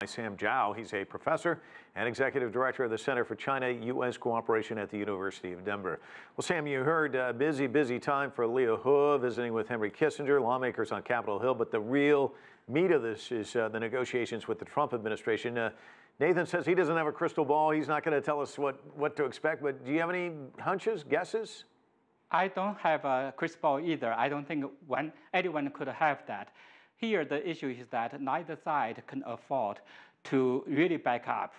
Sam Zhao. He's a professor and executive director of the Center for China U.S. Cooperation at the University of Denver. Well, Sam, you heard busy time for Liu He visiting with Henry Kissinger, lawmakers on Capitol Hill. But the real meat of this is the negotiations with the Trump administration. Nathan says he doesn't have a crystal ball. He's not going to tell us what to expect. But do you have any hunches, guesses? I don't have a crystal ball either. I don't think anyone could have that. Here, the issue is that neither side can afford to really back up.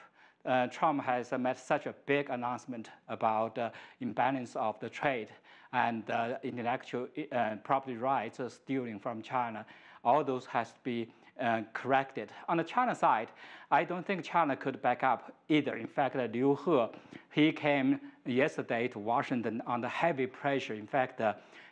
Trump has made such a big announcement about imbalance of the trade and intellectual property rights stealing from China. All those has to be corrected. On the China side, I don't think China could back up either. In fact, Liu He came yesterday to Washington under heavy pressure. In fact,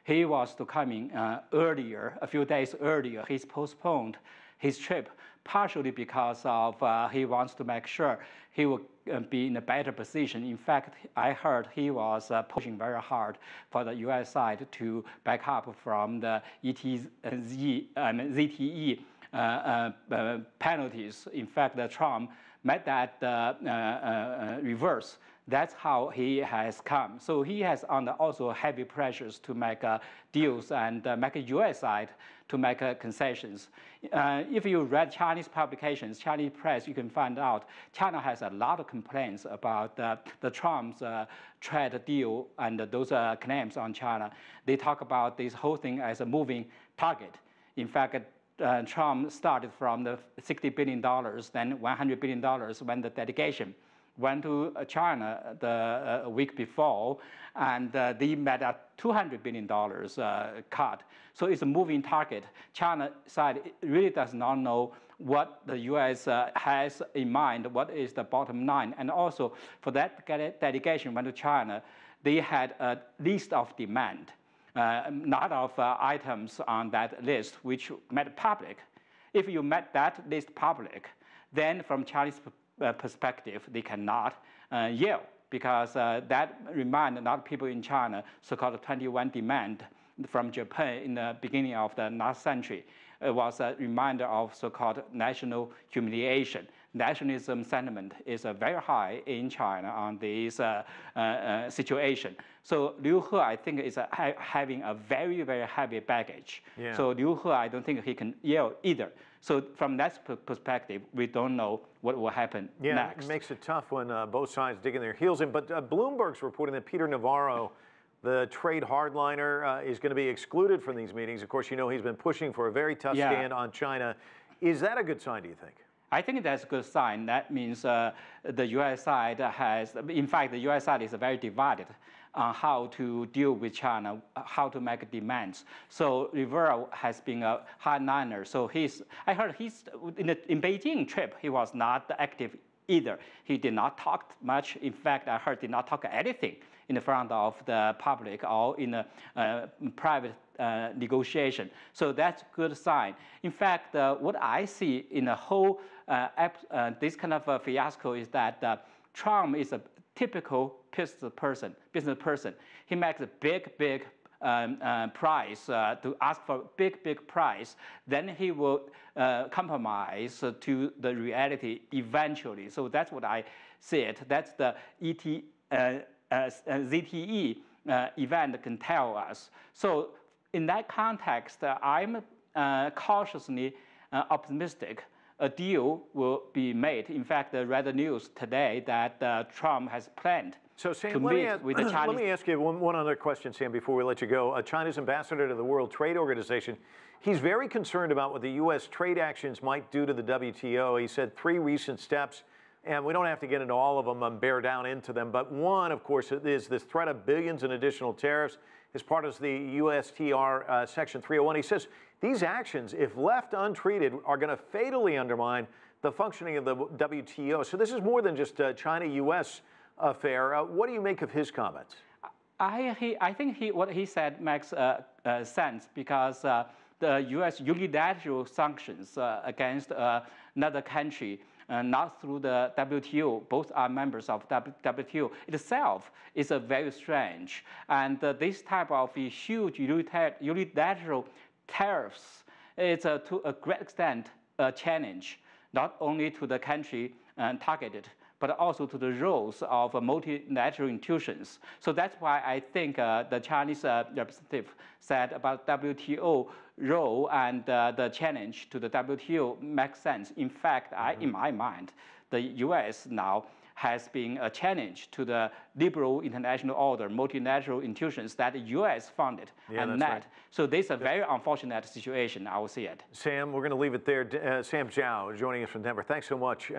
he was to come in earlier, a few days earlier. He's postponed his trip, partially because of he wants to make sure he will be in a better position. In fact, I heard he was pushing very hard for the U.S. side to back up from the ZTE penalties. In fact, Trump made that reverse. That's how he has come. So he has under also heavy pressures to make deals and make a U.S. side to make concessions. If you read Chinese publications, Chinese press, you can find out China has a lot of complaints about the Trump's trade deal and those claims on China. They talk about this whole thing as a moving target. In fact, Trump started from the $60 billion, then $100 billion when the delegation went to China the week before, and they made a $200 billion cut. So it's a moving target. China side really does not know what the U.S. has in mind, what is the bottom line. And also, for that delegation went to China, they had a list of demand, lot of items on that list which made public. If you made that list public, then from Chinese perspective, they cannot yield, because that reminded a lot of people in China, so-called 21 demand from Japan in the beginning of the last century. It was a reminder of so-called national humiliation. Nationalism sentiment is very high in China on this situation. So Liu He, I think, is having a very, very heavy baggage. Yeah. So Liu He, I don't think he can yield either. So from that perspective, we don't know what will happen next. It makes it tough when both sides digging their heels in. But Bloomberg's reporting that Peter Navarro, the trade hardliner, is going to be excluded from these meetings. Of course, you know he's been pushing for a very tough stand on China. Is that a good sign, do you think? I think that's a good sign. That means the U.S. side has, in fact, the U.S. side is very divided on how to deal with China, how to make demands. So Rivera has been a hardliner. So I heard in Beijing trip, he was not active either. He did not talk much. In fact, I heard did not talk anything in front of the public or in a private negotiation. So that's a good sign. In fact, what I see in the whole this kind of fiasco is that Trump is a typical business person. He makes a big price to ask for big price. Then he will compromise to the reality eventually. So that's what I see it. That's the ZTE event can tell us. So in that context, I'm cautiously optimistic a deal will be made. In fact, I read the news today that Trump has planned to meet with the Chinese. Let me ask you one other question, Sam, before we let you go. China's ambassador to the World Trade Organization, he's very concerned about what the U.S. trade actions might do to the WTO. He said 3 recent steps, and we don't have to get into all of them and bear down into them, but one, of course, is this threat of billions in additional tariffs as part of the USTR Section 301. He says these actions, if left untreated, are going to fatally undermine the functioning of the WTO. So this is more than just a China U.S. affair. What do you make of his comments? I think what he said makes sense, because the U.S. unilateral sanctions against another country, not through the WTO, both are members of WTO itself, is very strange. And this type of huge unilateral tariffs is to a great extent a challenge not only to the country targeted, but also to the roles of multilateral institutions. So that's why I think the Chinese representative said about WTO role and the challenge to the WTO makes sense. In fact, in my mind, the U.S. now has been a challenge to the liberal international order, multilateral institutions that the U.S. founded and led. Right. So this is a very unfortunate situation, I would say it. Sam, we're going to leave it there. Sam Zhao joining us from Denver. Thanks so much.